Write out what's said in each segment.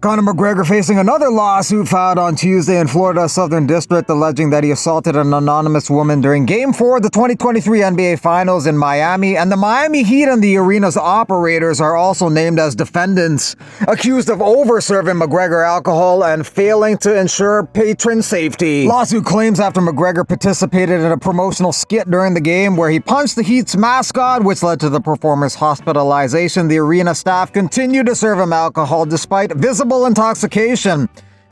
Conor McGregor facing another lawsuit filed on Tuesday in Florida's Southern District, alleging that he assaulted an anonymous woman during Game 4 of the 2023 NBA Finals in Miami, and the Miami Heat and the arena's operators are also named as defendants, accused of over-serving McGregor alcohol and failing to ensure patron safety. Lawsuit claims after McGregor participated in a promotional skit during the game where he punched the Heat's mascot, which led to the performer's hospitalization. The arena staff continued to serve him alcohol despite visible intoxication.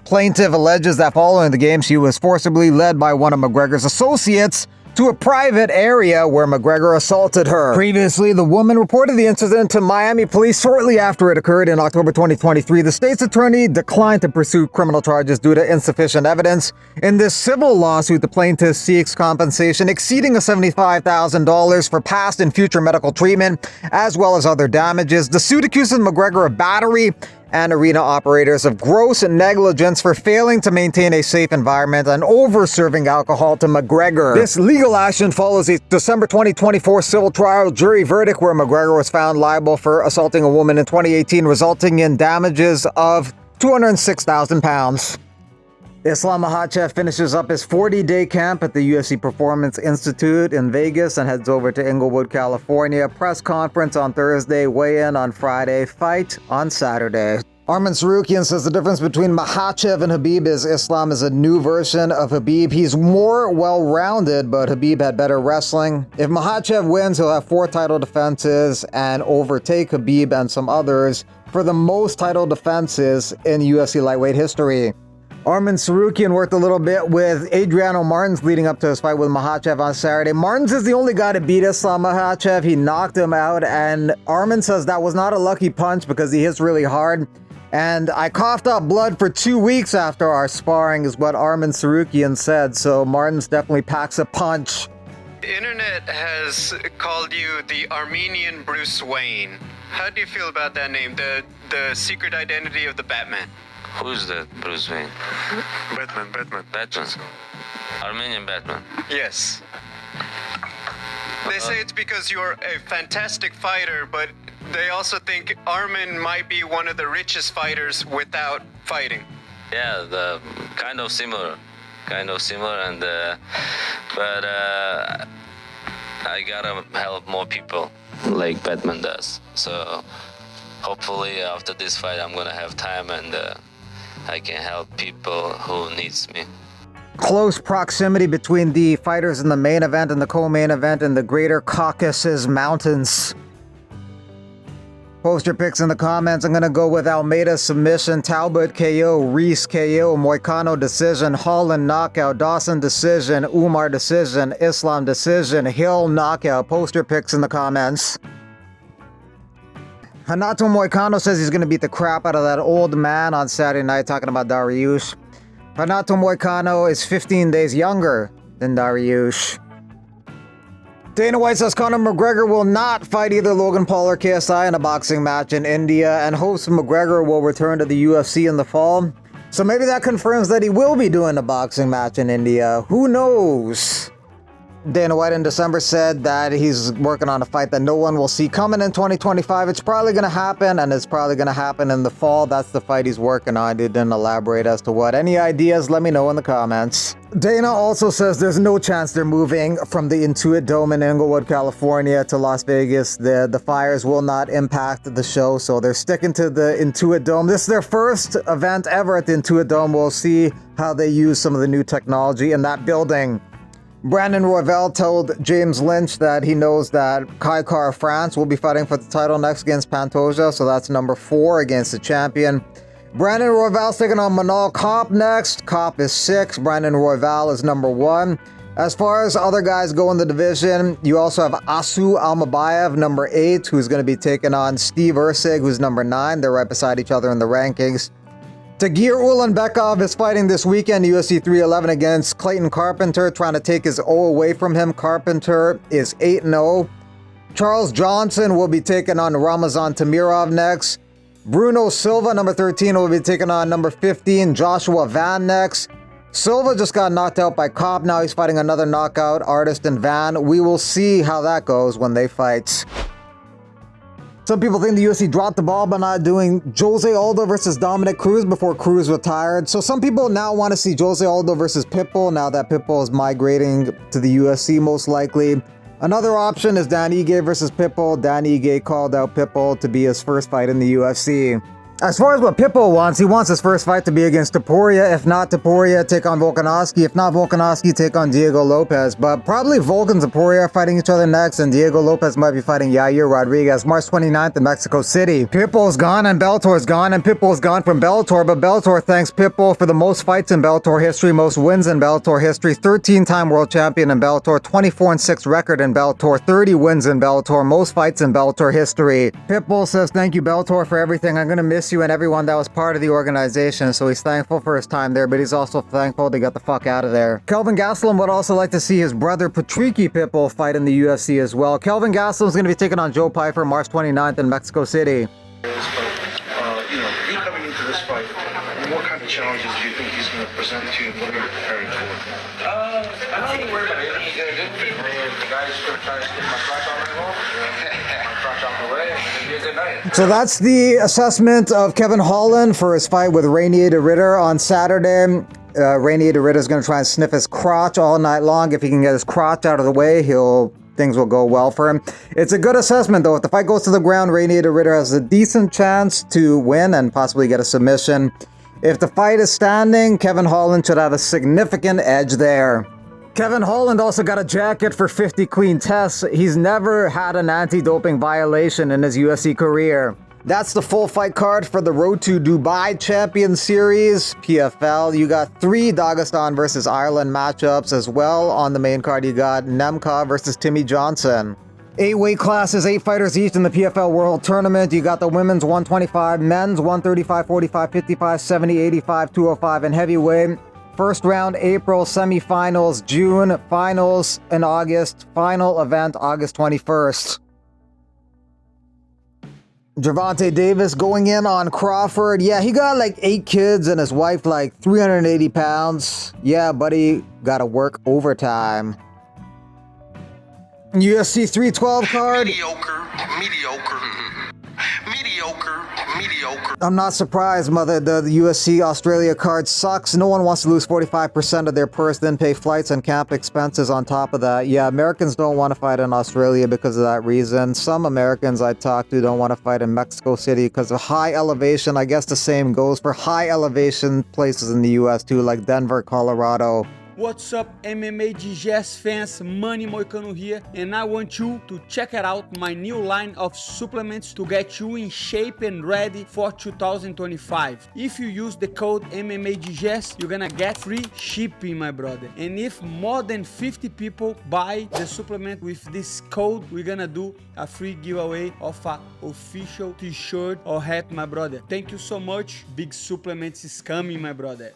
Plaintiff alleges that following the game, she was forcibly led by one of McGregor's associates to a private area where McGregor assaulted her. Previously, the woman reported the incident to Miami police shortly after it occurred in October 2023. The state's attorney declined to pursue criminal charges due to insufficient evidence. In this civil lawsuit, the plaintiff seeks compensation exceeding $75,000 for past and future medical treatment, as well as other damages. The suit accuses McGregor of battery and arena operators of gross negligence for failing to maintain a safe environment and over-serving alcohol to McGregor. This legal action follows a December 2024 civil trial jury verdict where McGregor was found liable for assaulting a woman in 2018, resulting in damages of £206,000. Islam Makhachev finishes up his 40-day camp at the UFC Performance Institute in Vegas and heads over to Inglewood, California. Press conference on Thursday, weigh-in on Friday, fight on Saturday. Arman Tsarukyan says the difference between Makhachev and Khabib is Islam is a new version of Khabib. He's more well-rounded, but Khabib had better wrestling. If Makhachev wins, he'll have 4 title defenses and overtake Khabib and some others for the most title defenses in UFC lightweight history. Arman Tsarukyan worked a little bit with Adriano Martins leading up to his fight with Makhachev on Saturday. Martins is the only guy to beat Islam Makhachev. He knocked him out, and Arman says that was not a lucky punch because he hits really hard. And I coughed up blood for 2 weeks after our sparring is what Arman Tsarukyan said, so Martins definitely packs a punch. The internet has called you the Armenian Bruce Wayne. How do you feel about that name, the secret identity of the Batman? Who's that Bruce Wayne? Batman. Armenian Batman. Yes. They say it's because you're a fantastic fighter, but they also think Arman might be one of the richest fighters without fighting. Yeah, the kind of similar, and but I gotta help more people like Batman does. So hopefully after this fight, I'm gonna have time and I can help people who needs me. Close proximity between the fighters in the main event and the co-main event in the Greater Caucasus Mountains. Post your picks in the comments. I'm going to go with Almeida submission, Talbot KO, Reese KO, Moicano decision, Holland knockout, Dawson decision, Umar decision, Islam decision, Hill knockout. Post your picks in the comments. Renato Moicano says he's going to beat the crap out of that old man on Saturday night, talking about Dariush. Renato Moicano is 15 days younger than Dariush. Dana White says Conor McGregor will not fight either Logan Paul or KSI in a boxing match in India and hopes McGregor will return to the UFC in the fall. So maybe that confirms that he will be doing a boxing match in India. Who knows? Dana White in December said that he's working on a fight that no one will see coming in 2025. It's probably going to happen, and it's probably going to happen in the fall. That's the fight he's working on. He didn't elaborate as to what. Any ideas, let me know in the comments. Dana also says there's no chance they're moving from the Intuit Dome in Inglewood, California to Las Vegas. The fires will not impact the show, so they're sticking to the Intuit Dome. This is their first event ever at the Intuit Dome. We'll see how they use some of the new technology in that building. Brandon Royval told James Lynch that he knows that Kai Kara France will be fighting for the title next against Pantoja, so that's number 4 against the champion. Brandon Royval's taking on Manal Kopp next. Kopp is 6. Brandon Royval is number 1. As far as other guys go in the division, you also have Asu Almabayev, number 8, who's going to be taking on Steve Ursig, who's number 9. They're right beside each other in the rankings. Tagir Ulanbekov is fighting this weekend, UFC 311 against Clayton Carpenter, trying to take his O away from him. Carpenter is 8-0. Charles Johnson will be taking on Ramazan Tamirov next. Bruno Silva, number 13, will be taking on number 15, Joshua Van next. Silva just got knocked out by Kopp. Now he's fighting another knockout artist in Van. We will see how that goes when they fight. Some people think the UFC dropped the ball by not doing Jose Aldo versus Dominic Cruz before Cruz retired. So some people now want to see Jose Aldo versus Pitbull now that Pitbull is migrating to the UFC most likely. Another option is Dan Ige versus Pitbull. Dan Ige called out Pitbull to be his first fight in the UFC. As far as what Pitbull wants, he wants his first fight to be against Topuria. If not Topuria, take on Volkanovski. If not Volkanovski, take on Diego Lopez. But probably Volk and Topuria are fighting each other next, and Diego Lopez might be fighting Yair Rodriguez March 29th in Mexico City. Pitbull's gone and Bellator's gone, and Pitbull's gone from Bellator, but Bellator thanks Pitbull for the most fights in Bellator history, most wins in Bellator history, 13-time world champion in Bellator, 24-6 record in Bellator, 30 wins in Bellator, most fights in Bellator history. Pitbull says, "Thank you, Bellator, for everything. I'm gonna miss you and everyone that was part of the organization." So he's thankful for his time there, but he's also thankful they got the fuck out of there. Kelvin Gastelum would also like to see his brother Patricio Pitbull fight in the UFC as well. Kelvin Gastelum's going to be taking on Joe Pyfer March 29th in Mexico City. You coming into this fight, what kind of challenges do you think he's going to present to you? What are you preparing for? I'm not even worried about it. He's going to do it. The guy's going to try to stick my crotch on my wall. My crotch off the way, and it's going to be a good night. So that's the assessment of Kevin Holland for his fight with Rainier de Ritter on Saturday. Rainier de Ritter is going to try and sniff his crotch all night long. If he can get his crotch out of the way, things will go well for him. It's a good assessment though. If the fight goes to the ground, Rainier de Ritter has a decent chance to win and possibly get a submission. If the fight is standing, Kevin Holland should have a significant edge there. Kevin Holland also got a jacket for 50 clean tests. He's never had an anti-doping violation in his UFC career. That's the full fight card for the Road to Dubai Champion Series, PFL. You got 3 Dagestan versus Ireland matchups as well. On the main card, you got Nemkov versus Timmy Johnson. 8 weight classes, 8 fighters each in the PFL World Tournament. You got the women's 125, men's 135, 45, 55, 70, 85, 205, and heavyweight. First round April, semifinals June, finals in August, final event August 21st. Gervonta Davis going in on Crawford. Yeah, he got like 8 kids and his wife like 380 pounds. Yeah, buddy, gotta work overtime. UFC 312 card. Mediocre. I'm not surprised, mother. The UFC Australia card sucks. No one wants to lose 45% of their purse, then pay flights and camp expenses on top of that. Yeah, Americans don't want to fight in Australia because of that reason. Some Americans I talk to don't want to fight in Mexico City because of high elevation. I guess the same goes for high elevation places in the US too, like Denver, Colorado. What's up, MMA Digest fans? Manny Moicano here, and I want you to check out my new line of supplements to get you in shape and ready for 2025. If you use the code MMA Digest, you're gonna get free shipping, my brother. And if more than 50 people buy the supplement with this code, we're gonna do a free giveaway of a official t-shirt or hat, my brother. Thank you so much. Big supplements is coming, my brother.